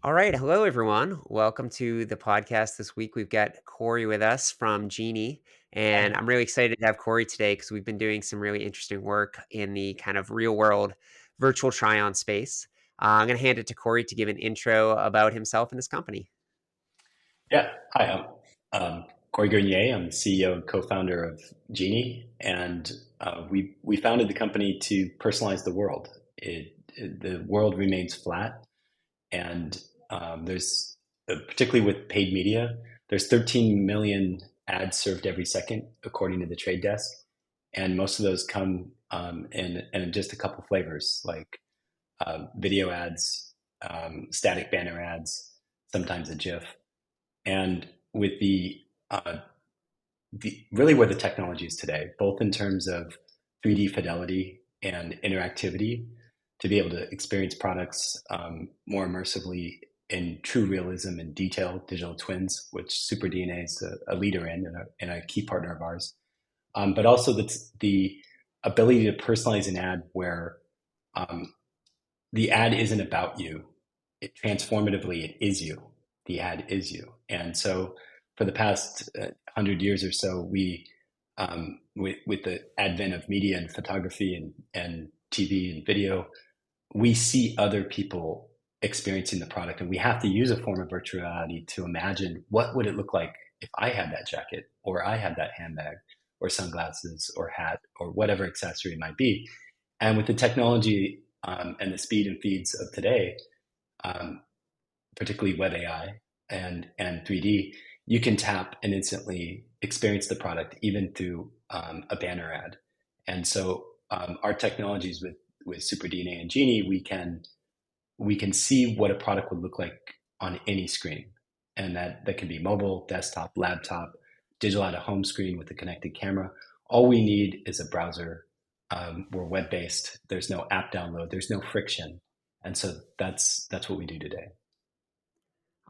All right. Hello, everyone. Welcome to the podcast this week. We've got Cory with us from Geenee, and Hi. I'm really excited to have Cory today because we've been doing some really interesting work in the kind of real world virtual try on space. I'm going to hand it to Cory to give an intro about himself and his company. Yeah. Hi, I'm Cory Grenier. I'm the CEO and co-founder of Geenee, and we founded the company to personalize the world. The world remains flat, and there's particularly with paid media, there's 13 million ads served every second, according to the Trade Desk, and most of those come in just a couple flavors, like video ads, static banner ads, sometimes a GIF. And with the really where the technology is today, both in terms of 3D fidelity and interactivity, to be able to experience products more immersively in true realism and detail, digital twins, which Super DNA is a leader in and a key partner of ours. But also the ability to personalize an ad where um, the ad isn't about you. It transformatively, it is you. The ad is you. And so for the past 100 years or so, with the advent of media and photography and TV and video, we see other people experiencing the product, and we have to use a form of virtual reality to imagine what would it look like if I had that jacket, or I had that handbag, or sunglasses, or hat, or whatever accessory it might be. And with the technology and the speed and feeds of today, um, particularly web AI and 3D, you can tap and instantly experience the product even through a banner ad. And so our technologies with SuperDNA and Genie, we can see what a product would look like on any screen, and that can be mobile, desktop, laptop, digital out of home screen with a connected camera. All we need is a browser. We're web based. There's no app download. There's no friction, and so that's what we do today.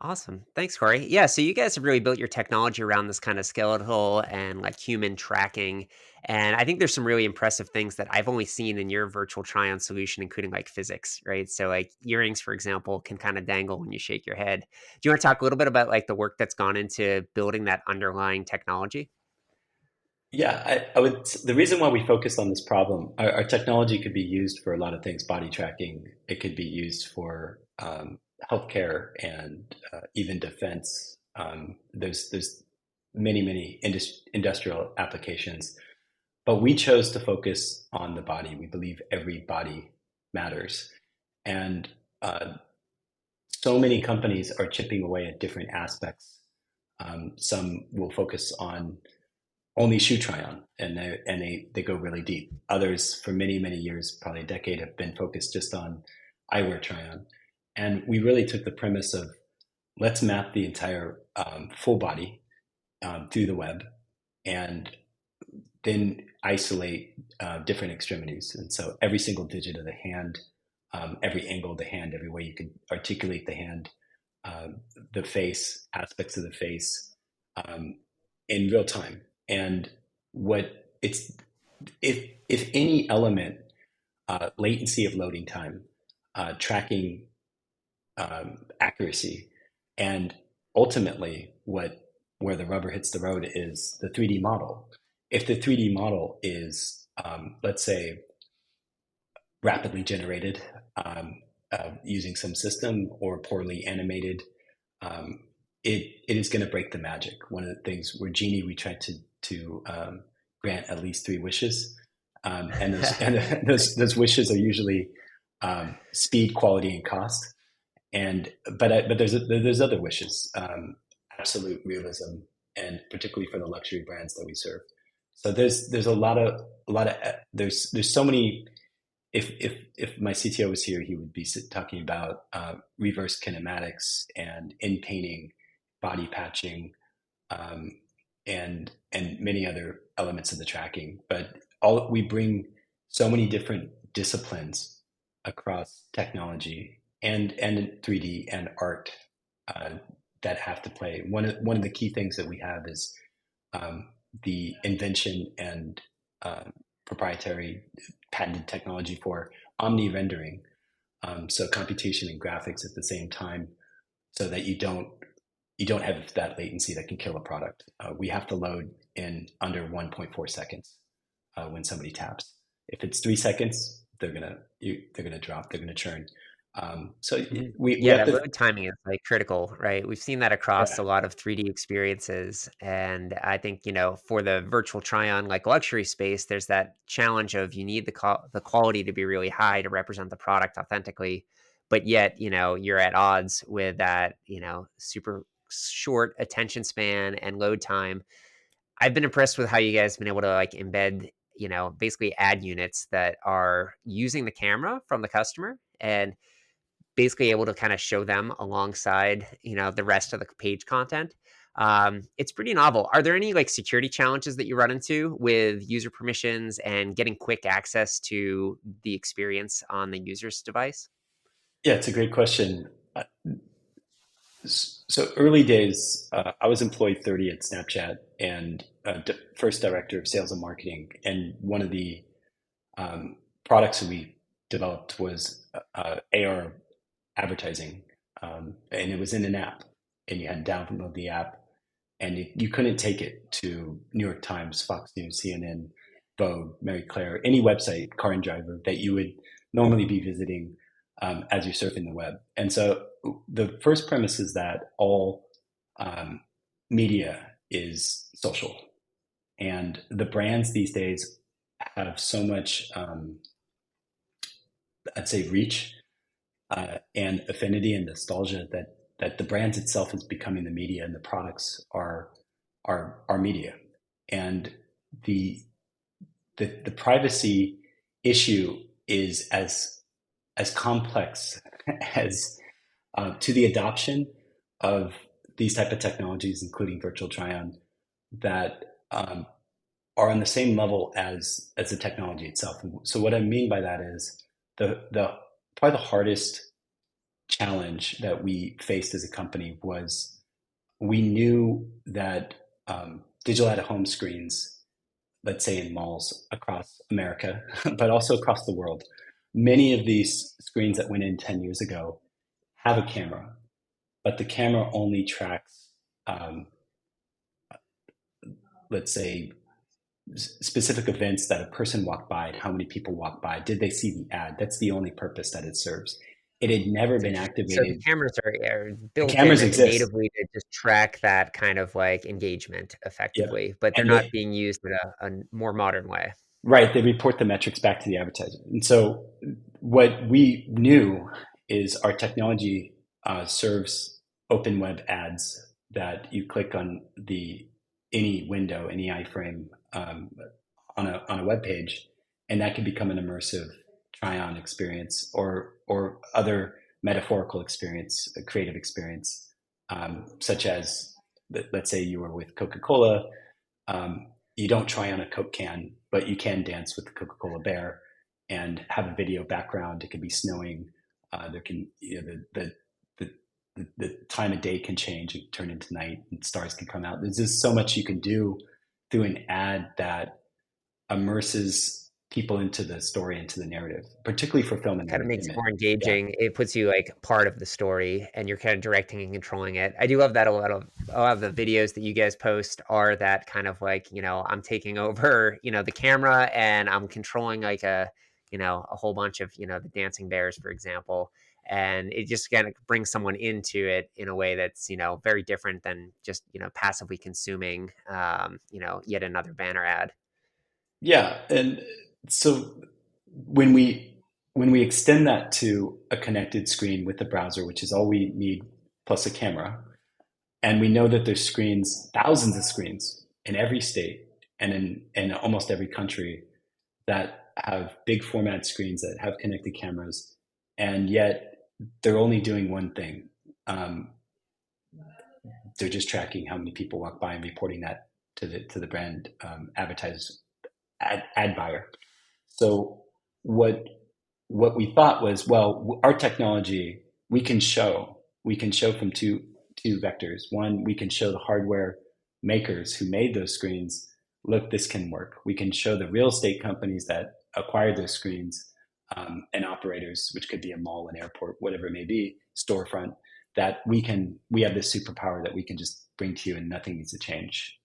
Awesome. Thanks, Corey. Yeah, so you guys have really built your technology around this kind of skeletal and like human tracking. And I think there's some really impressive things that I've only seen in your virtual try-on solution, including like physics, right? So like earrings, for example, can kind of dangle when you shake your head. Do you want to talk a little bit about like the work that's gone into building that underlying technology? Yeah, I would. The reason why we focused on this problem, our technology could be used for a lot of things. Body tracking. It could be used for healthcare and even defense. There's many industrial applications, but we chose to focus on the body. We believe every body matters, and so many companies are chipping away at different aspects. Some will focus on only shoe try on, and they go really deep. Others, for many years, probably a decade, have been focused just on eyewear try on. And we really took the premise of, let's map the entire full body through the web, and then isolate different extremities. And so every single digit of the hand, every angle of the hand, every way you can articulate the hand, uh, the face, aspects of the face, um, in real time. And what it's if any element, latency of loading time, tracking accuracy, and ultimately where the rubber hits the road is the 3D model. If the 3D model is, let's say, rapidly generated using some system, or poorly animated, it is going to break the magic. One of the things where Genie, we tried to grant at least three wishes, and those wishes are usually speed, quality, and cost. And but there's other wishes, absolute realism, and particularly for the luxury brands that we serve. So there's a lot of there's so many. If my CTO was here, he would be talking about reverse kinematics and in painting, body patching, um, and many other elements of the tracking. But all we bring so many different disciplines across technology and 3D and art uh, that have to play. One of the key things that we have is the invention and proprietary patented technology for omni rendering. So computation and graphics at the same time, so that you don't have that latency that can kill a product. We have to load in under 1.4 seconds when somebody taps. If it's 3 seconds, they're gonna drop. They're gonna churn. So Mhm. we Yeah, have that to. load timing is, like, critical, right? We've seen that across Yeah, a lot of 3D experiences, and I think, for the virtual try-on, like, luxury space, there's that challenge of you need the quality to be really high to represent the product authentically, but yet, you're at odds with that, super short attention span and load time. I've been impressed with how you guys have been able to, like, embed, basically ad units that are using the camera from the customer and basically able to kind of show them alongside, the rest of the page content. It's pretty novel. Are there any like security challenges that you run into with user permissions and getting quick access to the experience on the user's device? yeah, it's a great question. So early days, I was employed 30 at Snapchat and first director of sales and marketing. And one of the um, products that we developed was AR advertising, and it was in an app, and you had to download the app, and you couldn't take it to New York Times, Fox News, CNN, Vogue, Mary Claire, any website, Car and Driver that you would normally be visiting as you're surfing the web. And so the first premise is that all um, media is social, and the brands these days have so much, I'd say, reach and affinity and nostalgia that the brands itself is becoming the media, and the products are media. And the the privacy issue is as complex as to the adoption of these type of technologies, including virtual try-on, that are on the same level as the technology itself. And so what I mean by that is the probably the hardest challenge that we faced as a company was we knew that digital out-of-home screens, let's say in malls across America, but also across the world, many of these screens that went in 10 years ago have a camera, but the camera only tracks, um, let's say, specific events that a person walked by and how many people walked by. Did they see the ad? That's the only purpose that it serves. It had never It's been interesting. So the activated. cameras are The built in cameras exist. natively to just track that kind of like engagement Yeah. effectively, but they're And not they, being used in a more modern way. right, they report the metrics back to the advertiser. And so what we knew is our technology serves open web ads that you click on the any window, any iframe on a web page, and that can become an immersive try-on experience or other metaphorical experience, a creative experience, such as let's say you were with Coca-Cola. You don't try on a Coke can, but you can dance with the Coca-Cola bear and have a video background. It can be snowing. There can the time of day can change and turn into night, and stars can come out. There's just so much you can do through an ad that immerses people into the story, into the narrative, particularly for film and Kinda makes it entertainment. more Yeah, engaging. It puts you, like, part of the story, and you're kinda directing and controlling it. I do love that a lot of the videos that you guys post are that kind of like, I'm taking over, the camera, and I'm controlling, like, a whole bunch of, the dancing bears, for example, and it just kinda brings someone into it in a way that's, very different than just, passively consuming, yet another banner ad. yeah, and so when we extend that to a connected screen with the browser, which is all we need plus a camera, and we know that there's screens, thousands of screens in every state and in almost every country that have big format screens that have connected cameras, and yet they're only doing one thing. Um, they're just tracking how many people walk by and reporting that to the brand advertisers ad buyer. So what what we thought was, well, our technology we can show from two vectors. One, we can show the hardware makers who made those screens, look, this can work. We can show the real estate companies that acquired those screens and operators, which could be a mall, an airport, whatever it may be, storefront, that we have this superpower that we can just bring to you and nothing needs to change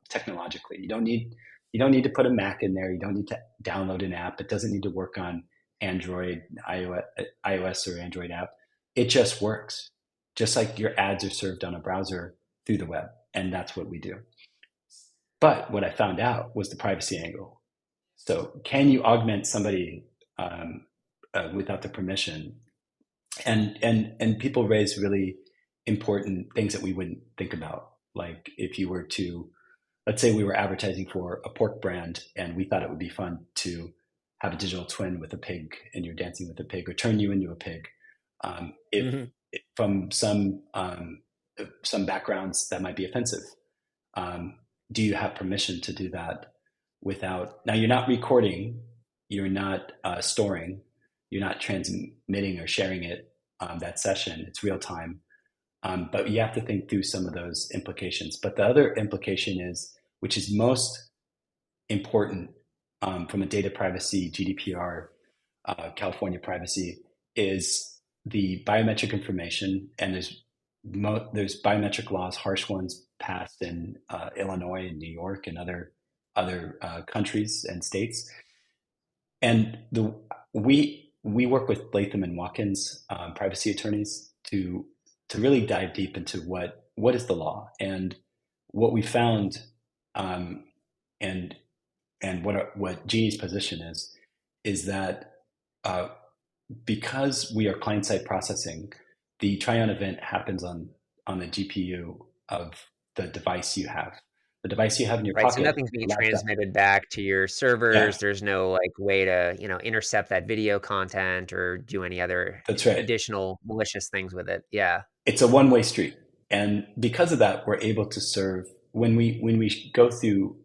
technologically. You don't need to put a Mac in there. You don't need to download an app. It doesn't need to work on Android, iOS or Android app. It just works. Just like your ads are served on a browser through the web. And that's what we do. But what I found out was the privacy angle. So can you augment somebody without the permission? And people raise really important things that we wouldn't think about. Like if you were to, let's say we were advertising for a pork brand and we thought it would be fun to have a digital twin with a pig and you're dancing with a pig or turn you into a pig. If Hmm. from some backgrounds that might be offensive, um, do you have permission to do that without? Now you're not recording, you're not storing, you're not transmitting or sharing it that session. It's real time, but you have to think through some of those implications. But the other implication is, which is most important from a data privacy, GDPR, California privacy, is the biometric information. And there's biometric laws, harsh ones passed in Illinois and New York and other countries and states. And we work with Latham and Watkins privacy attorneys to really dive deep into what is the law. And what we found, um, and what Geenee's position is that uh, because we are client side processing, the try-on event happens on the GPU of the device you have. The device you have in your Right, so pocket, nothing's being the laptop. transmitted back to your Yeah, servers. There's no like way to, intercept that video content or do any other that's right. additional malicious things with it. Yeah. It's a one-way street, and because of that, we're able to serve when we go through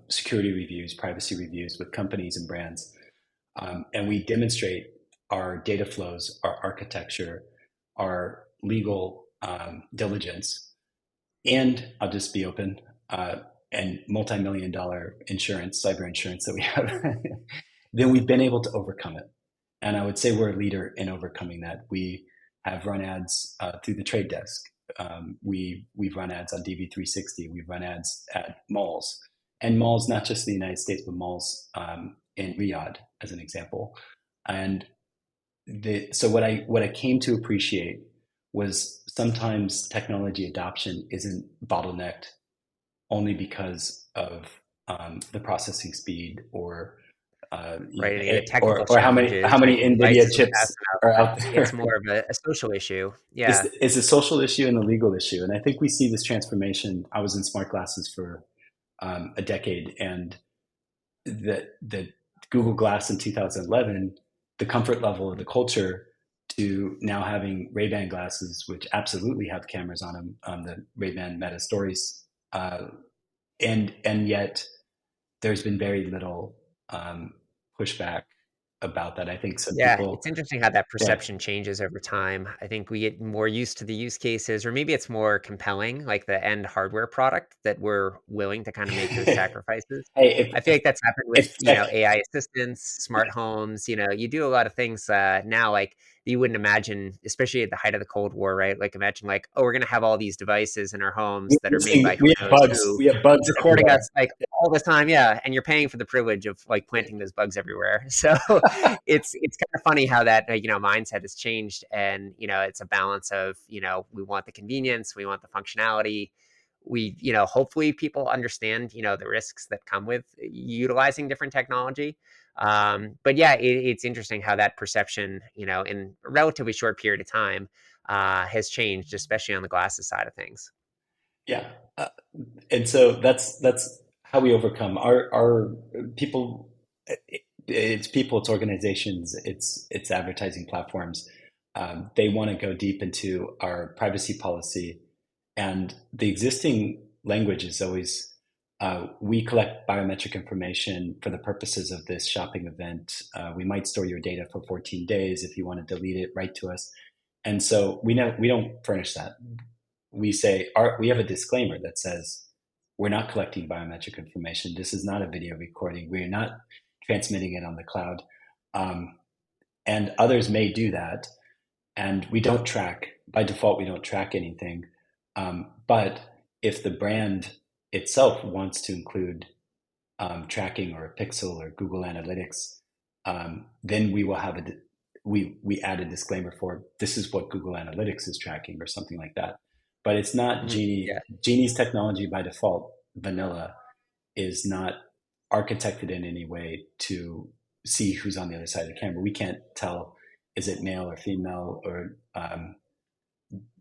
security reviews, privacy reviews with companies and brands, and we demonstrate our data flows, our architecture, our legal diligence, and I'll just be open, and multi-million dollar insurance, cyber insurance that we have, then we've been able to overcome it. And I would say we're a leader in overcoming that. We have run ads through the trade desk. We've run ads on DV360. We've run ads at malls, and malls not just in the United States, but malls in Riyadh, as an example. And so what I came to appreciate was sometimes technology adoption isn't bottlenecked only because of the processing speed or Right, any of the or technical how challenges, right? many The NVIDIA devices are chips fast enough, are but out it's there. more of a social issue. It's Yeah. it's a social issue and a legal issue, and I think we see this transformation. I was in smart glasses for a decade, and the Google Glass in 2011, the comfort level of the culture to now having Ray-Ban glasses, which absolutely have cameras on them, the Ray-Ban Meta Stories, and yet there's been very little pushback about that. I think some Yeah, people, it's interesting how that yeah, perception changes over time. I think we get more used to the use cases, or maybe it's more compelling, like the end hardware product that we're willing to kind of make those hey, sacrifices. I feel if like that's happened with, if tech, AI assistants, smart homes, you do a lot of things now like you wouldn't imagine, especially at the height of the Cold War, right? Like imagine like, oh, we're gonna have all these devices in our homes that are made by who knows who we have bugs recording everywhere. us like all the time, yeah, and you're paying for the privilege of like planting those bugs everywhere. So it's kind of funny how that mindset has changed, and it's a balance of we want the convenience, we want the functionality, we hopefully people understand the risks that come with utilizing different technology. But yeah, it's interesting how that perception in a relatively short period of time has changed, especially on the glasses side of things. Yeah, and so that's how we overcome our people. It's people, it's organizations, it's advertising platforms. They want to go deep into our privacy policy, and the existing language is always we collect biometric information for the purposes of this shopping event. We might store your data for 14 days. If you want to delete it, write to us. And so we don't furnish that. We say we have a disclaimer that says we're not collecting biometric information. This is not a video recording. We're not transmitting it on the cloud. And others may do that, and we don't track by default, we don't track anything. But if the brand itself wants to include tracking or a pixel or Google Analytics, then we will have we add a disclaimer for this is what Google Analytics is tracking or something like that. But it's not Mhm. Genie. Yeah. Genie's technology by default, vanilla, is not architected in any way to see who's on the other side of the camera. We can't tell is it male or female or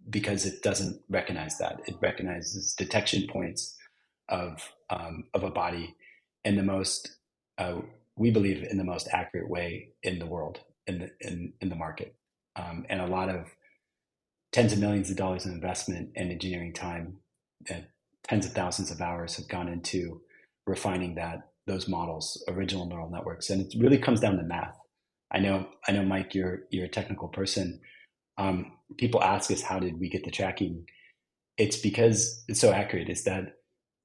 because it doesn't recognize that. It recognizes detection points of a body in the most we believe in the most accurate way in the world in the market, and a lot of tens of millions of dollars in investment and engineering time and tens of thousands of hours have gone into refining those models, original neural networks, and it really comes down to math. I know, Mike, you're a technical person. People ask us how did we get the tracking. It's because it's so accurate. Is that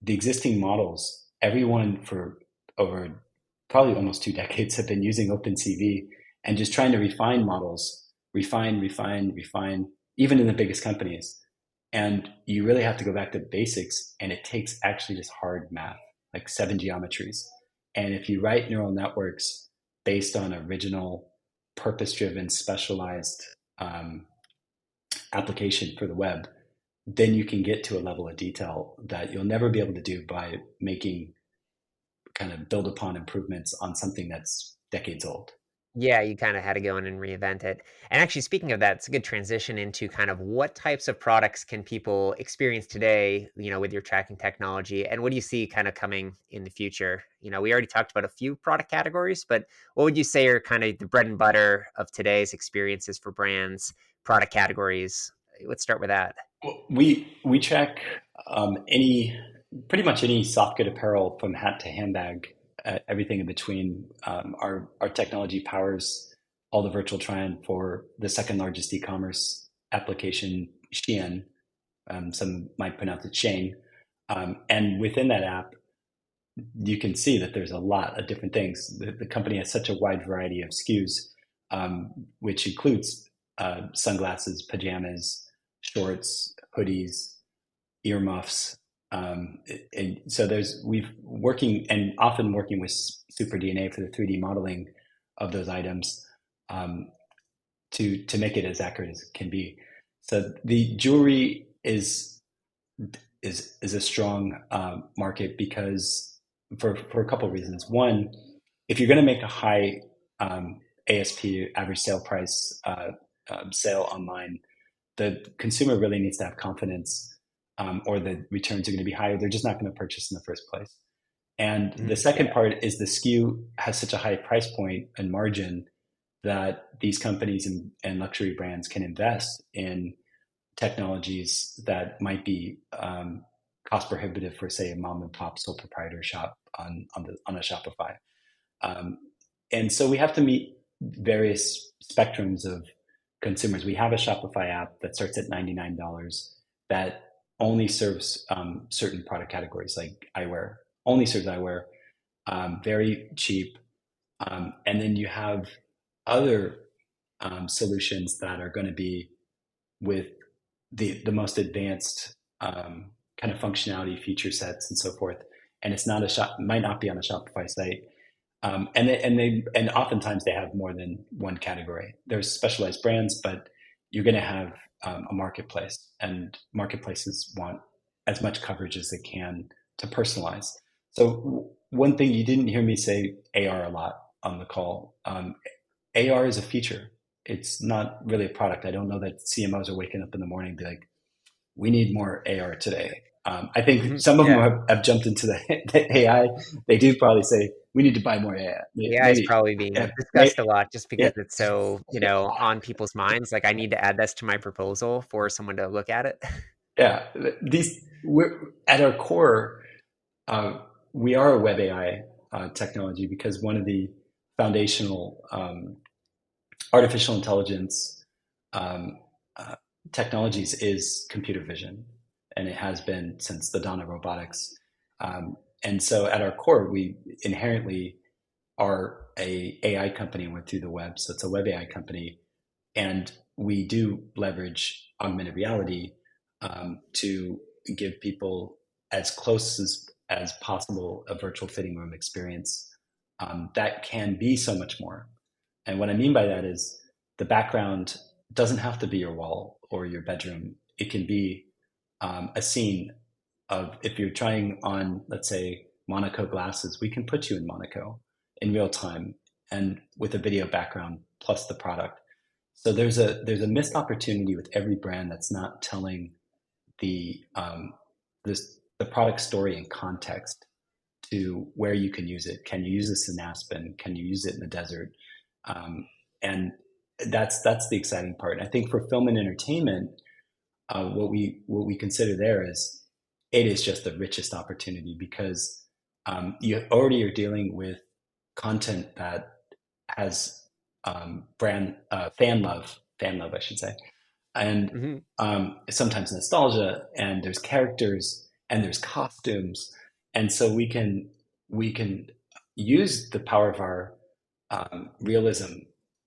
the existing models, everyone for over probably almost 2 decades have been using OpenCV and just trying to refine models, refine, even in the biggest companies. And you really have to go back to basics, and it takes actually just hard math, like 7 geometries. And if you write neural networks based on original, purpose-driven, specialized um, application for the web, then you can get to a level of detail that you'll never be able to do by making kind of build upon improvements on something that's decades old. Yeah, you kinda had to go in and reinvent it. And actually, speaking of that, it's a good transition into kind of what types of products can people experience today, with your tracking technology, and what do you see kinda coming in the future? We already talked about a few product categories, but what would you say are kinda the bread and butter of today's experiences for brands, product categories? Let's start with that. Well, we track any pretty much any soft good apparel from hat to handbag, everything in between. Our technology powers all the virtual try-on for the second largest e-commerce application, Shein. Some might pronounce it Shane. And within that app, you can see that there's a lot of different things. The company has such a wide variety of SKUs, which includes sunglasses, pajamas, shorts, hoodies, earmuffs. And so we've working and often working with Super DNA for the 3D modeling of those items, to make it as accurate as it can be. So the jewelry is a strong market because for a couple of reasons. One, if you're going to make a high ASP, average sale price, sale online, the consumer really needs to have confidence, or the returns are going to be higher. They're just not going to purchase in the first place. And the Mhm, second yeah. part is the SKU has such a high price point and margin that these companies and luxury brands can invest in technologies that might be cost prohibitive for, say, a mom and pop sole proprietor shop on a Shopify. Um, and so we have to meet various spectrums of consumers. We have a Shopify app that starts at $99 that only serves certain product categories like eyewear, only serves eyewear, very cheap. And then you have other solutions that are going to be with the most advanced kind of functionality, feature sets, and so forth. And it's not a shop, might not be on a Shopify site. And oftentimes they have more than one category. There's specialized brands, but you're going to have a marketplace, and marketplaces want as much coverage as they can to personalize. So one thing you didn't hear me say AR a lot on the call. AR is a feature. It's not really a product. I don't know that CMOs are waking up in the morning and be like, we need more AR today. I think Mhm, some of them yeah. have jumped into the AI. They do probably say we need to buy more AI. AI is Maybe, probably yeah, being maybe, discussed a lot just yeah, because it's so, on people's minds, like, I need to add this to my proposal for someone to look at it. yeah. We're at our core. Uh, we are a web AI technology because one of the foundational artificial intelligence um, uh, technologies is computer vision, and it has been since the dawn of robotics. And so, at our core, we inherently are a AI company and went through the web, so it's a web AI company. And we do leverage augmented reality to give people as close as possible a virtual fitting room experience that can be so much more. And what I mean by that is the background doesn't have to be your wall or your bedroom. It can be a scene of, if you're trying on, let's say, Monaco glasses, we can put you in Monaco in real time and with a video background plus the product. So there's a missed opportunity with every brand that's not telling the the product story in context to where you can use it. Can you use this in Aspen? Can you use it in the desert? And that's the exciting part. And I think for film and entertainment, what we consider there is it is just the richest opportunity because you already are dealing with content that has brand fan love, I should say, and Hmm. sometimes nostalgia, and there's characters and there's costumes, and so we can use the power of our realism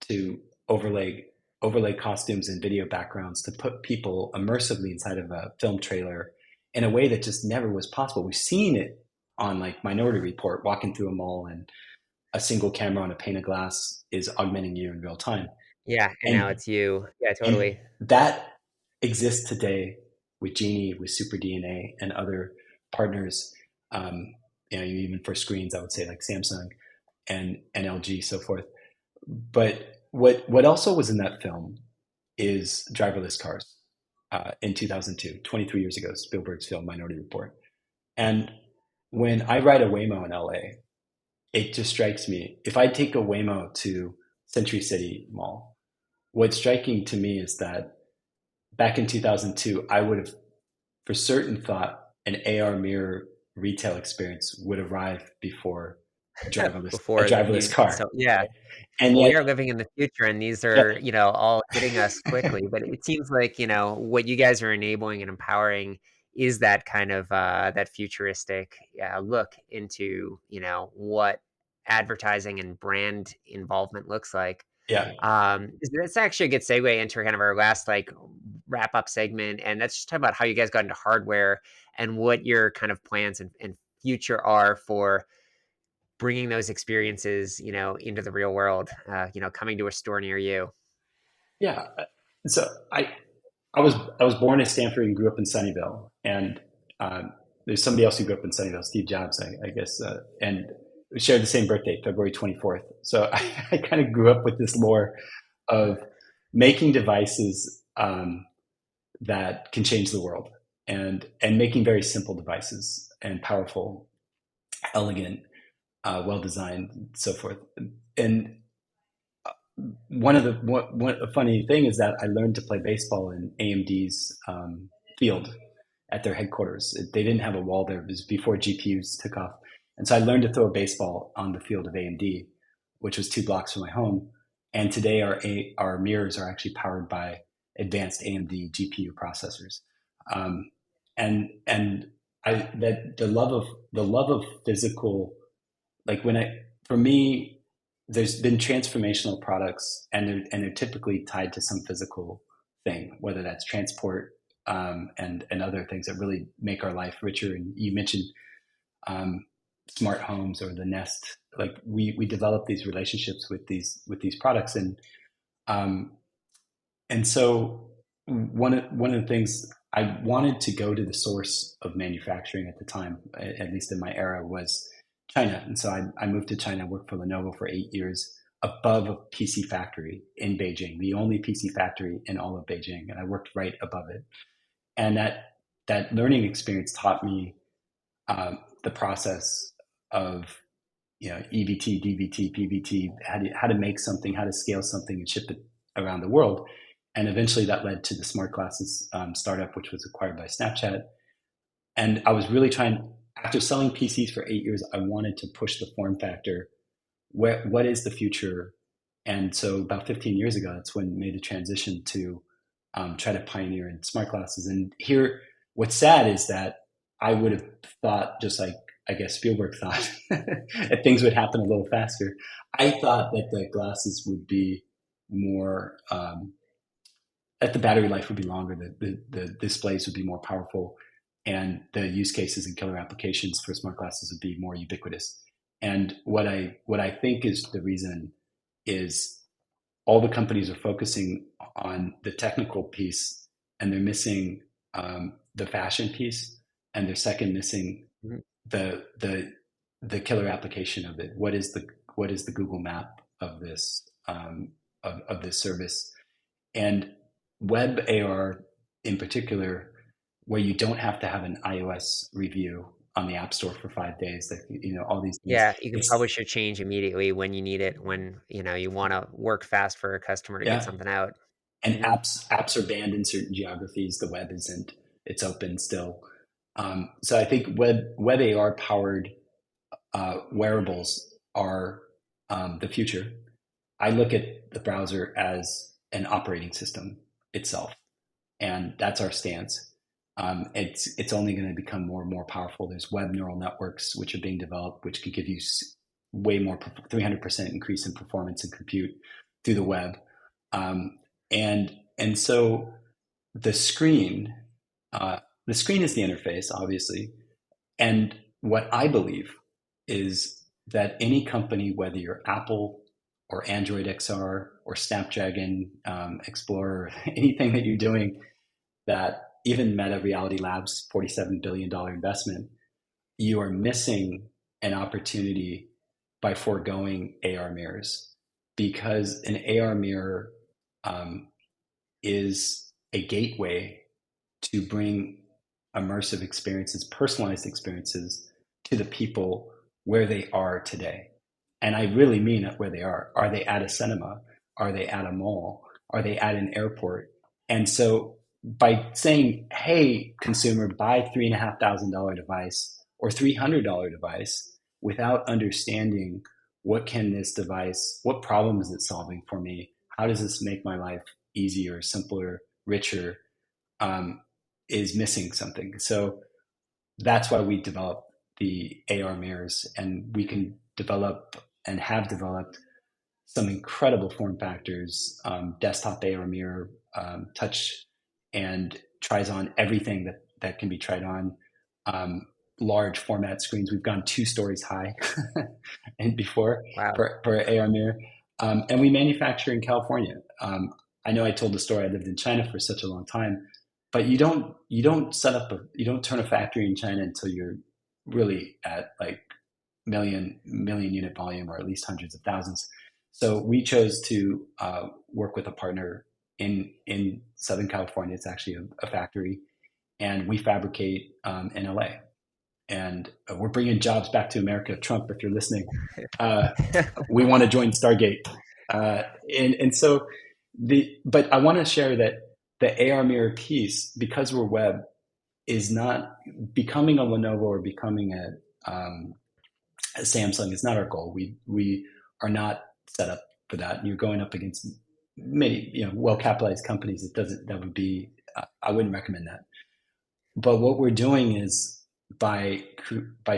to overlay overlay costumes and video backgrounds to put people immersively inside of a film trailer in a way that just never was possible. We've seen it on like Minority Report, walking through a mall and a single camera on a pane of glass is augmenting you in real time. Yeah, and now And it's you. Yeah, and totally. that exists today with Geenee, with Super DNA, and other partners. Um, even for screens, I would say like Samsung and LG, so forth. But what also was in that film is driverless cars in 2002, 23 years ago, Spielberg's film Minority Report. And when I ride a Waymo in LA, it just strikes me, if I take a Waymo to Century City Mall, what's striking to me is that back in 2002, I would have for certain thought an AR mirror retail experience would arrive before a Before driverless you car. so yeah. And Well, yet, we are living in the future, and these yeah, are, all hitting us quickly, but it seems like, what you guys are enabling and empowering is that kind of, that futuristic, look into, what advertising and brand involvement looks like. yeah, That's actually a good segue into kind of our last, like, wrap-up segment, and that's just talk about how you guys got into hardware and what your kind of plans and future are for bringing those experiences, into the real world, coming to a store near you. yeah. So I was born in Stanford and grew up in Sunnyvale, and there's somebody else who grew up in Sunnyvale, Steve Jobs, I guess, and we shared the same birthday, February 24th. So I kind of grew up with this lore of making devices that can change the world, and making very simple devices and powerful, elegant, well designed, so forth. And one a funny thing is that I learned to play baseball in AMD's field at their headquarters. They didn't have a wall there. It was before GPUs took off, and so I learned to throw a baseball on the field of AMD, which was 2 blocks from my home. And today our mirrors are actually powered by advanced AMD GPU processors, um, and I that the love of physical, like when I for me, there's been transformational products, and they're typically tied to some physical thing, whether that's transport, and other things that really make our life richer. And you mentioned um, smart homes or the Nest. Like we develop these relationships with these products, um, and so one of the things I wanted to go to the source of manufacturing at the time, at least in my era, was China. And so I moved to China, worked for Lenovo for 8 years above a PC factory in Beijing, the only PC factory in all of Beijing, and I worked right above it. And that learning experience taught me the process of EVT, DVT, PVT, how to make something, how to scale something and ship it around the world. And eventually that led to the smart glasses startup, which was acquired by Snapchat. And I was really trying, after selling PCs for 8 years, I wanted to push the form factor. What is the future? And so about 15 years ago, that's when I made the transition to try to pioneer in smart glasses. And here, what's sad is that I would have thought, just like I guess Spielberg thought, that things would happen a little faster. I thought that the glasses would be more that the battery life would be longer, the displays would be more powerful, and the use cases and killer applications for smart glasses would be more ubiquitous. And what I think is the reason is all the companies are focusing on the technical piece, and they're missing the fashion piece, and they're second missing Mhm. the the the killer application of it. What is the Google Map of this of this service? And web AR in particular, where you don't have to have an iOS review on the App Store for 5 days, that all these things. Yeah, you can It's publish your change immediately when you need it, when, you wanna work fast for a customer to get Yeah, something out. and Mhm. apps are banned in certain geographies. The web isn't. It's open still. So I think web AR powered wearables are the future. I look at the browser as an operating system itself, and that's our stance. It's only going to become more and more powerful. There's web neural networks which are being developed, which could give you way more 300% increase in performance and compute through the web. Um, and so the screen, uh, the screen is the interface, obviously. And what I believe is that any company, whether you're Apple or Android XR or Snapdragon Explorer, anything that you're doing, that even Meta Reality Labs, $47 billion investment, you are missing an opportunity by foregoing AR mirrors, because an AR mirror um, is a gateway to bring immersive experiences, personalized experiences to the people where they are today. And I really mean where they are. Are they at a cinema? Are they at a mall? Are they at an airport? And so by saying, hey, consumer, buy $3,500 device or $300 device, without understanding what can this device, what problem is it solving for me? How does this make my life easier, simpler, richer? Um, is missing something. So that's why we developed the AR mirrors, and we can develop and have developed some incredible form factors. Desktop AR mirror, touch, and tries on everything that can be tried on. Um, Large format screens. We've gone 2 stories high, and before Wow. for AR mirror, and we manufacture in California. I know I told the story. I lived in China for such a long time, but you don't turn a factory in China until you're really at like million unit volume, or at least hundreds of thousands. So we chose to work with a partner in Southern California. It's actually a factory, and we fabricate in LA. And we're bringing jobs back to America. Trump, if you're listening, uh, we want to join Stargate. And so but I want to share that the AR mirror piece, because we're web, is not becoming a Lenovo or becoming a Samsung is not our goal. We are not set up for that. You're going up against many well capitalized companies. That would be I wouldn't recommend that. But what we're doing is by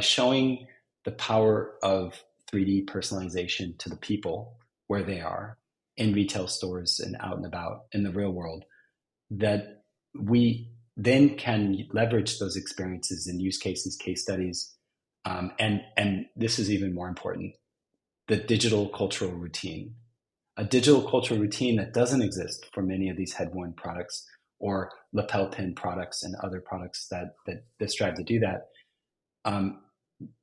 showing the power of 3D personalization to the people where they are in retail stores and out and about in the real world, that we then can leverage those experiences and use cases, case studies, and this is even more important: the digital cultural routine. A digital cultural routine that doesn't exist for many of these head-worn products or lapel pin products and other products that strive to do that, um,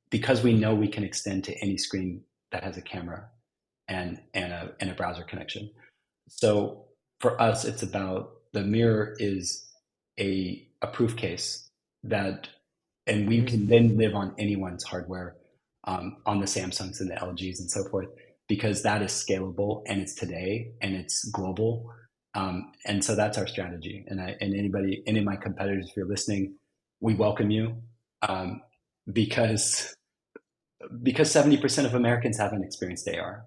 because we know we can extend to any screen that has a camera and a browser connection. So for us, it's about the mirror is a proof case that, and we Mhm. can then live on anyone's hardware, on the Samsungs and the LGs and so forth, because that is scalable and it's today and it's global. And so that's our strategy. And any of my competitors, if you're listening, we welcome you, um, because 70% of Americans haven't experienced AR,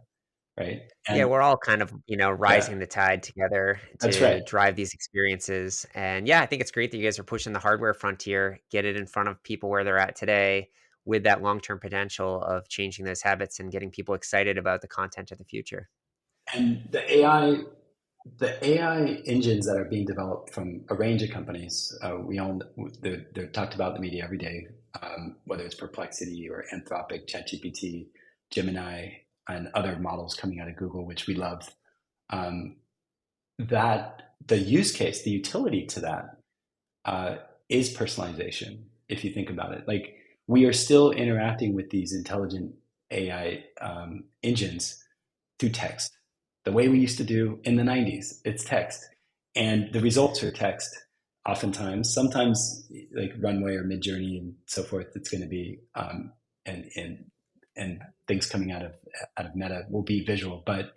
right? Yeah, And we're all kind of, yeah, rising the tide together that's to right. drive these experiences. And yeah, I think it's great that you guys are pushing the hardware frontier, get it in front of people where they're at today with that long-term potential of changing those habits and getting people excited about the content of the future. And the AI The AI engines that are being developed from a range of companies, we all they're talked about in the media every day, whether it's Perplexity or Anthropic, ChatGPT, Gemini, and other models coming out of Google, which we love. Um, that the use case, the utility to that uh, is personalization. If you think about it, like we are still interacting with these intelligent AI engines through text, the way we used to do in the 90s. It's text, and the results are text. Oftentimes, sometimes like Runway or Midjourney and so forth, it's going to be and and things coming out of Meta will be visual, but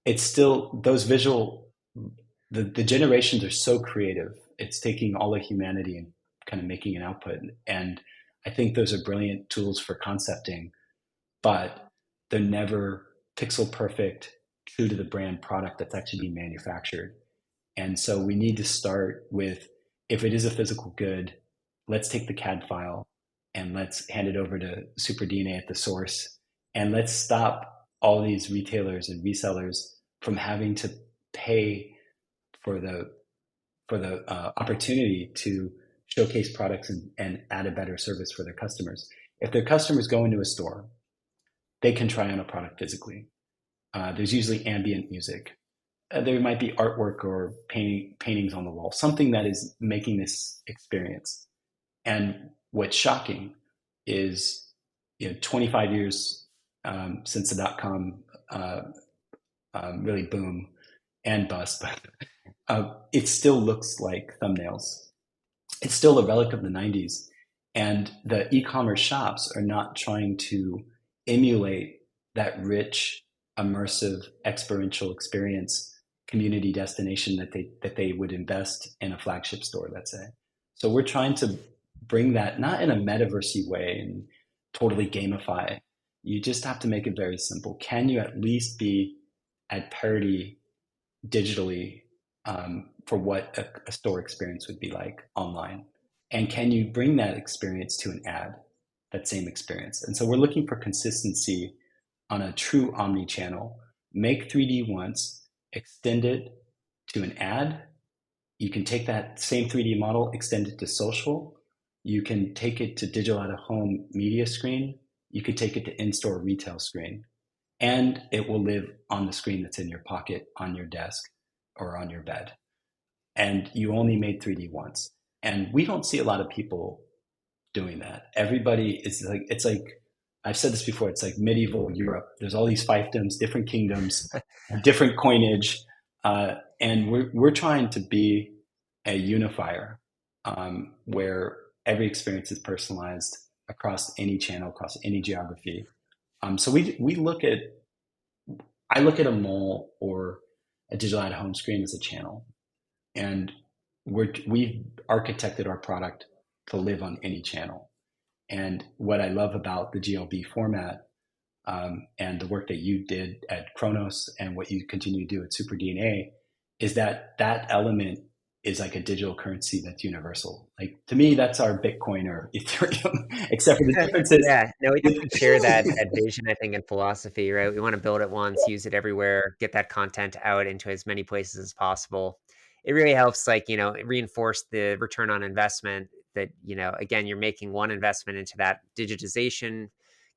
it's still those visual the generations are so creative. It's taking all of humanity and kind of making an output. And I think those are brilliant tools for concepting, but they're never pixel perfect, true to the brand product that's actually being manufactured. And so we need to start with, if it is a physical good, let's take the CAD file and let's hand it over to Super DNA at the source. And let's stop all these retailers and resellers from having to pay for the opportunity to showcase products and add a better service for their customers. If their customers go into a store, they can try on a product physically. There's usually ambient music. There might be artwork or paintings on the wall, something that is making this experience. And what's shocking is, 25 years since the dot-com really boom and bust, but it still looks like thumbnails. It's still a relic of the 90s. And the e-commerce shops are not trying to emulate that rich, immersive, experiential experience community destination that they would invest in a flagship store, let's say. So we're trying to bring that not in a metaversy way and totally gamify. You just have to make it very simple. Can you at least be at parity digitally for what a store experience would be like online? And can you bring that experience to an ad, that same experience? And so we're looking for consistency on a true omni channel. Make 3D once, extend it to an ad. You can take that same 3D model, extend it to social. You can take it to digital out of home media screen. You could take it to in-store retail screen, and it will live on the screen that's in your pocket, on your desk, or on your bed. And you only made 3D once. And we don't see a lot of people doing that. Everybody is like, it's like, I've said this before, it's like medieval Europe. There's all these fiefdoms, different kingdoms, different coinage. And we're trying to be a unifier where every experience is personalized across any channel, across any geography. So we look at, I look at a mall or a digital at home screen as a channel. And we've architected our product to live on any channel. And what I love about the GLB format and the work that you did at Kronos and what you continue to do at Super DNA is that that element is like a digital currency that's universal. Like to me, that's our Bitcoin or Ethereum, except for the differences. Yeah, no, we definitely share that vision, I think, and philosophy, right? We wanna build it once, use it everywhere, get that content out into as many places as possible. It really helps, like, reinforce the return on investment that, again, you're making one investment into that digitization,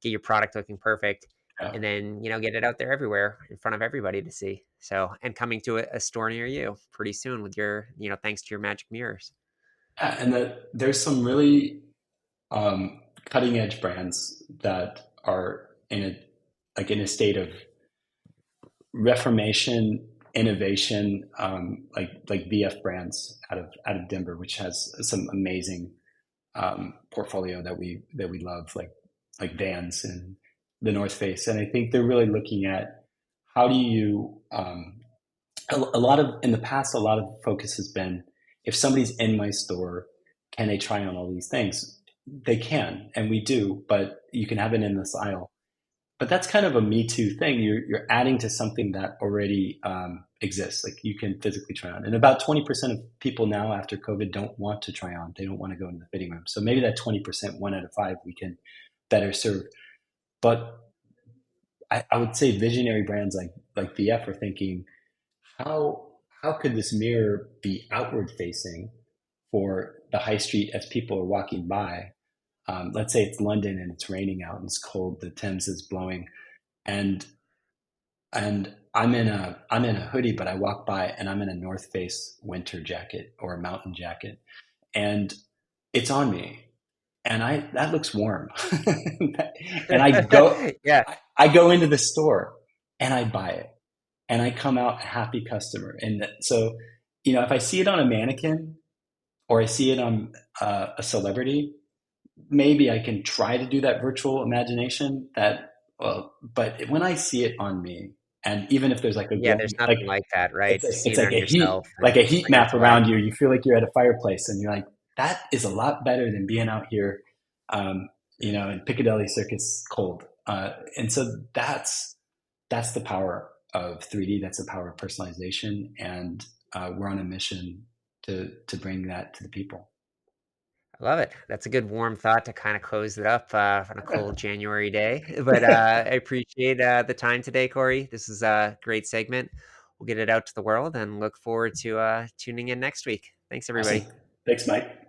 get your product looking perfect, Yeah. and then, get it out there everywhere in front of everybody to see. So and coming to a store near you pretty soon with your thanks to your magic mirrors. And there's some really cutting edge brands that are in a state of reformation, innovation, like BF Brands out of Denver, which has some amazing portfolio that we love, like Vans and the North Face, and I think they're really looking at how do you a lot of in the past a lot of focus has been if somebody's in my store, can they try on all these things? They can, and we do, but you can have it in this aisle, but that's kind of a Me Too thing. You're adding to something that already exists. Like you can physically try on, and about 20% of people now after COVID don't want to try on. They don't want to go into the fitting room. So maybe that 20%, one out of five, we can better serve. But I would say visionary brands like VF are thinking, how how could this mirror be outward facing for the high street as people are walking by? Let's say it's London and it's raining out and it's cold, the Thames is blowing, and I'm in a hoodie, but I walk by and I'm in a North Face winter jacket or a mountain jacket, and it's on me, and I that looks warm, and Yeah. I go into the store and I buy it, and I come out a happy customer, and so if I see it on a mannequin or I see it on a celebrity, maybe I can try to do that virtual imagination that well, but when I see it on me, and even if there's like a Yeah, there's glowing like nothing like that, right? it's To like see it's it like on a yourself heat and bring it map to life. around you. You feel like you're at a fireplace, and you're like, that is a lot better than being out here, um, in Piccadilly Circus cold. And so that's the power of 3D. That's the power of personalization, and we're on a mission to bring that to the people. I love it. That's a good warm thought to kinda close it up, on a cold January day. But, I appreciate, the time today, Corey. This is a great segment. We'll get it out to the world and look forward to, tuning in next week. Thanks, Awesome. everybody. Thanks, Mike.